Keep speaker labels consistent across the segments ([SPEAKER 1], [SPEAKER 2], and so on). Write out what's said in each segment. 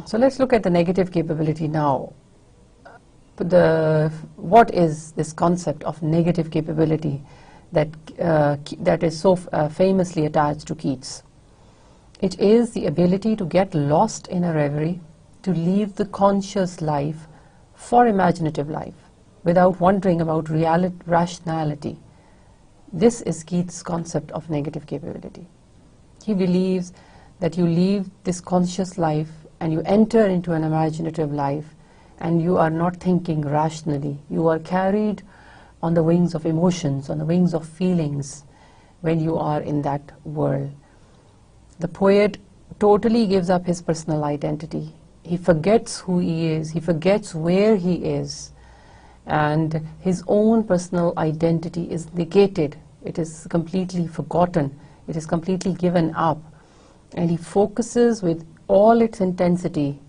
[SPEAKER 1] So let's look at the negative capability now. What is this concept of negative capability that is so famously attached to Keats? It is the ability to get lost in a reverie, to leave the conscious life for imaginative life without wondering about rationality. This is Keats' concept of negative capability. He believes that you leave this conscious life and you enter into an imaginative life, and you are not thinking rationally. You are carried on the wings of emotions, on the wings of feelings when you are in that world. The poet totally gives up his personal identity. He forgets who he is, he forgets where he is, and his own personal identity is negated. It is completely forgotten. It is completely given up. And he focuses with all its intensity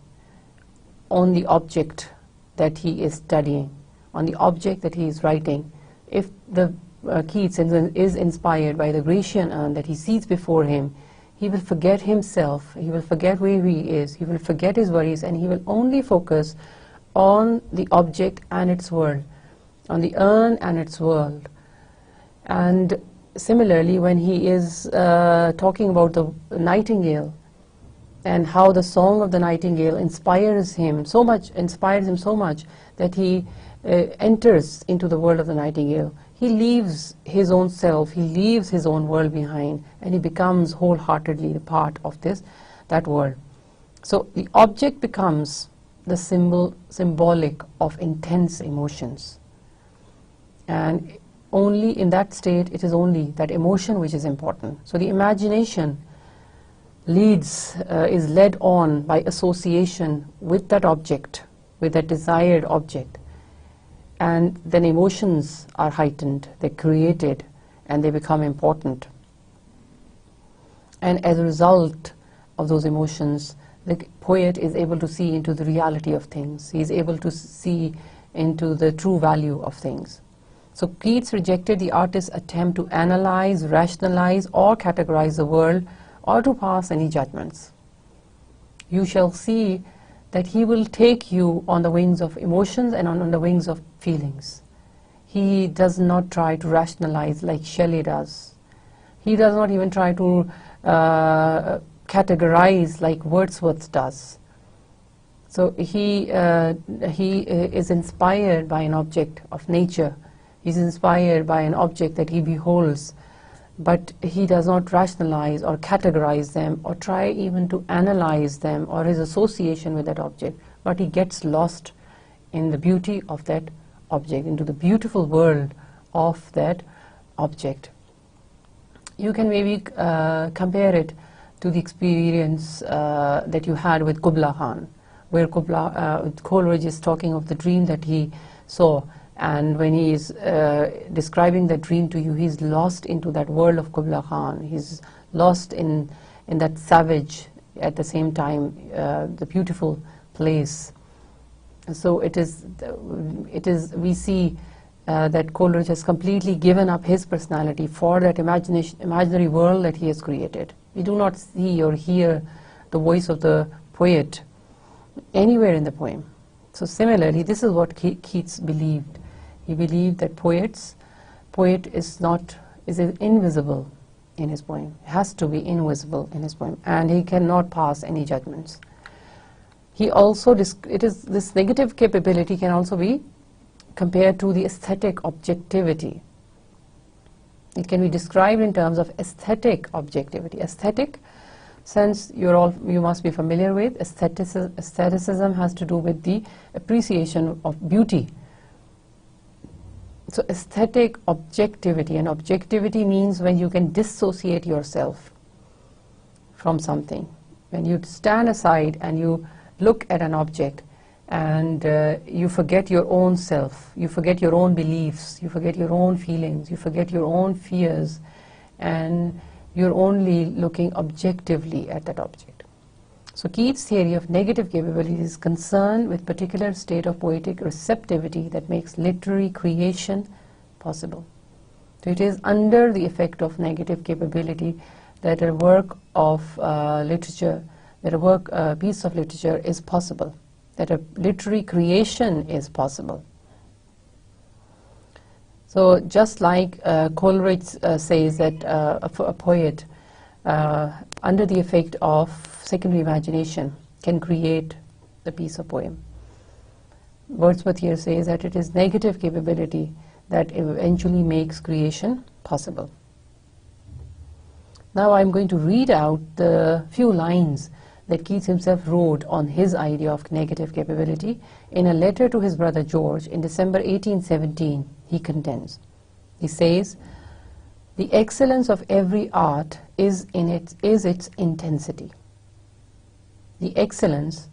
[SPEAKER 1] on the object that he is studying, on the object that he is writing. If the Keats is inspired by the Grecian urn that he sees before him, he will forget himself, he will forget where he is, he will forget his worries, and he will only focus on the object and its world, on the urn and its world. And similarly, when he is talking about the nightingale and how the song of the nightingale inspires him so much that he enters into the world of the nightingale. He leaves his own self, he leaves his own world behind, and he becomes wholeheartedly a part of that world. So the object becomes the symbolic of intense emotions. And only in that state, it is only that emotion which is important. So the imagination is led on by association with that object, with that desired object. And then emotions are heightened, they're created, and they become important. And as a result of those emotions, the poet is able to see into the reality of things. He is able to see into the true value of things. So Keats rejected the artist's attempt to analyze, rationalize, or categorize the world, or to pass any judgments. You shall see that he will take you on the wings of emotions and on the wings of feelings. He does not try to rationalize like Shelley does. He does not even try to categorize like Wordsworth does. So he is inspired by an object of nature. He's inspired by an object that he beholds, but he does not rationalize or categorize them or try even to analyze them or his association with that object, but he gets lost in the beauty of that object, into the beautiful world of that object. You can maybe compare it to the experience that you had with Kubla Khan, where Coleridge is talking of the dream that he saw. And when he is describing that dream to you, he's lost into that world of Kubla Khan. He's lost in that savage, at the same time, the beautiful place. So we see that Coleridge has completely given up his personality for that imaginary world that he has created. We do not see or hear the voice of the poet anywhere in the poem. So similarly, this is what Keats believed. He believed that poet is invisible in his poem, has to be invisible in his poem, and he cannot pass any judgments. He also, this negative capability can also be compared to the aesthetic objectivity. It can be described in terms of aesthetic objectivity. Aesthetic, since you must be familiar with, aestheticism has to do with the appreciation of beauty. So aesthetic objectivity, and objectivity means when you can dissociate yourself from something. When you stand aside and you look at an object and you forget your own self, you forget your own beliefs, you forget your own feelings, you forget your own fears, and you're only looking objectively at that object. So Keats' theory of negative capability is concerned with particular state of poetic receptivity that makes literary creation possible. So it is under the effect of negative capability that a work of literature that a piece of literature is possible, that a literary creation is possible. So just like Coleridge says that a poet under the effect of secondary imagination can create the piece of poem, Wordsworth here says that it is negative capability that eventually makes creation possible. Now I'm going to read out the few lines that Keats himself wrote on his idea of negative capability in a letter to his brother George in December 1817. He contends. He says, "The excellence of every art is its intensity." The excellence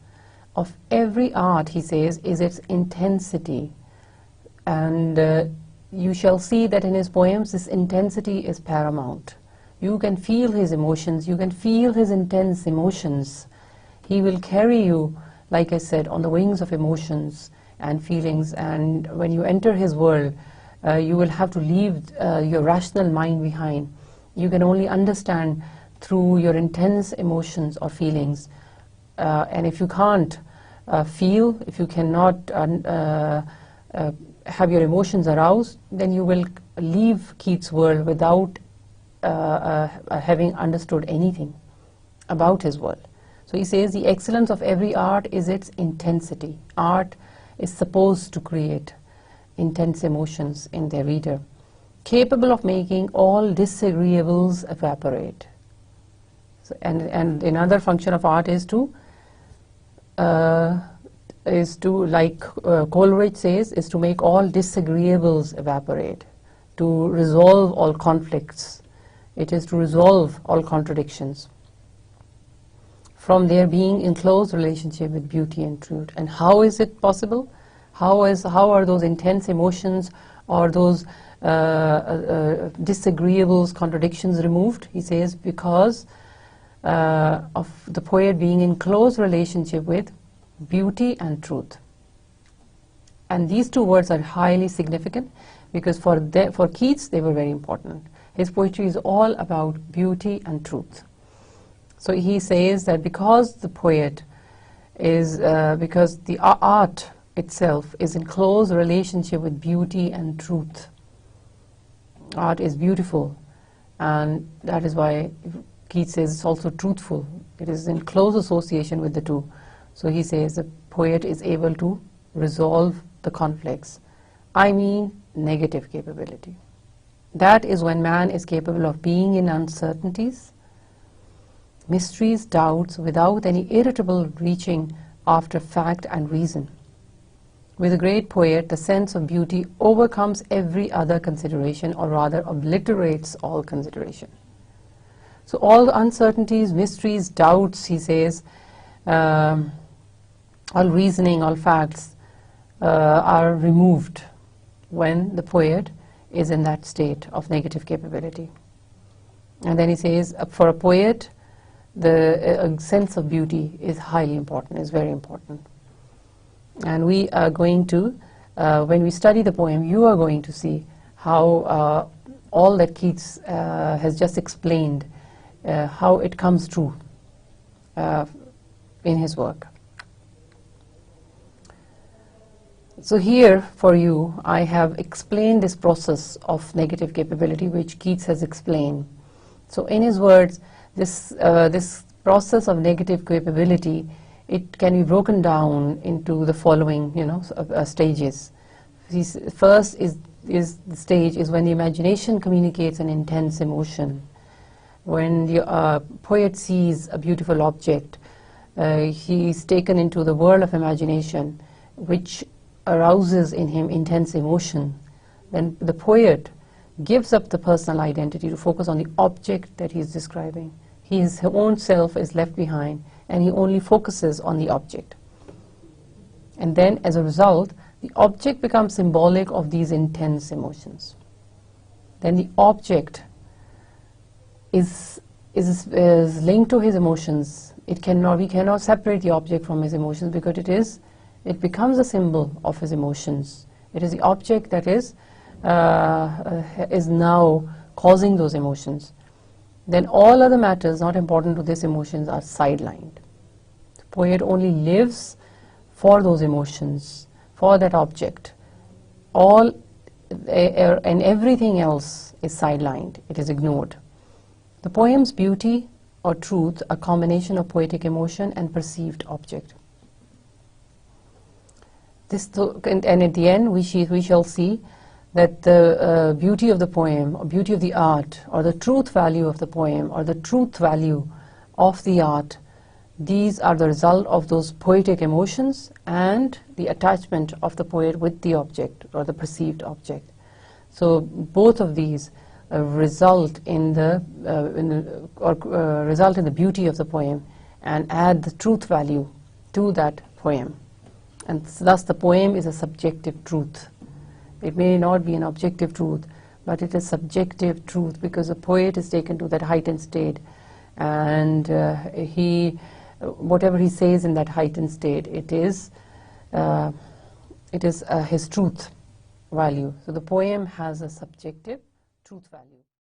[SPEAKER 1] of every art, he says, is its intensity. And you shall see that in his poems this intensity is paramount. You can feel his emotions, you can feel his intense emotions. He will carry you, like I said, on the wings of emotions and feelings, and when you enter his world, you will have to leave your rational mind behind. You can only understand through your intense emotions or feelings. And if you can't feel, if you cannot have your emotions aroused, then you will leave Keats' world without having understood anything about his world. So he says the excellence of every art is its intensity. Art is supposed to create intense emotions in their reader, capable of making all disagreeables evaporate. So, and another function of art is to like Coleridge says, is to make all disagreeables evaporate, to resolve all conflicts. It is to resolve all contradictions from their being in close relationship with beauty and truth. And how is it possible? How are those intense emotions or those disagreeables, contradictions removed? He says because of the poet being in close relationship with beauty and truth. And these two words are highly significant because for Keats they were very important. His poetry is all about beauty and truth. So he says that because the poet is, because the art itself is in close relationship with beauty and truth. Art is beautiful, and that is why Keats says it's also truthful. It is in close association with the two. So he says the poet is able to resolve the conflicts. I mean negative capability. That is when man is capable of being in uncertainties, mysteries, doubts, without any irritable reaching after fact and reason. With a great poet, the sense of beauty overcomes every other consideration, or rather obliterates all consideration. So all the uncertainties, mysteries, doubts, he says, all reasoning, all facts are removed when the poet is in that state of negative capability. And then he says, for a poet, the sense of beauty is highly important, is very important. And we are going to, when we study the poem, you are going to see how all that Keats has just explained, how it comes true in his work. So here for you, I have explained this process of negative capability which Keats has explained. So in his words, this process of negative capability, it can be broken down into the following, stages. First is the stage is when the imagination communicates an intense emotion. When the poet sees a beautiful object, he is taken into the world of imagination, which arouses in him intense emotion. Then the poet gives up the personal identity to focus on the object that he is describing. His own self is left behind, and he only focuses on the object. And then, as a result, the object becomes symbolic of these intense emotions. Then the object is linked to his emotions. We cannot separate the object from his emotions because it becomes a symbol of his emotions. It is the object that is now causing those emotions. Then all other matters not important to these emotions are sidelined. poet only lives for those emotions, for that object. All and everything else is sidelined, it is ignored. The poem's beauty or truth, a combination of poetic emotion and perceived object. And at the end we shall see that the beauty of the poem, or beauty of the art, or the truth value of the poem, or the truth value of the art, these are the result of those poetic emotions and the attachment of the poet with the object or the perceived object. So both of these result in the beauty of the poem and add the truth value to that poem. And thus the poem is a subjective truth. It may not be an objective truth, but it is subjective truth because the poet is taken to that heightened state, and whatever he says in that heightened state, it is his truth value. So the poem has a subjective truth value.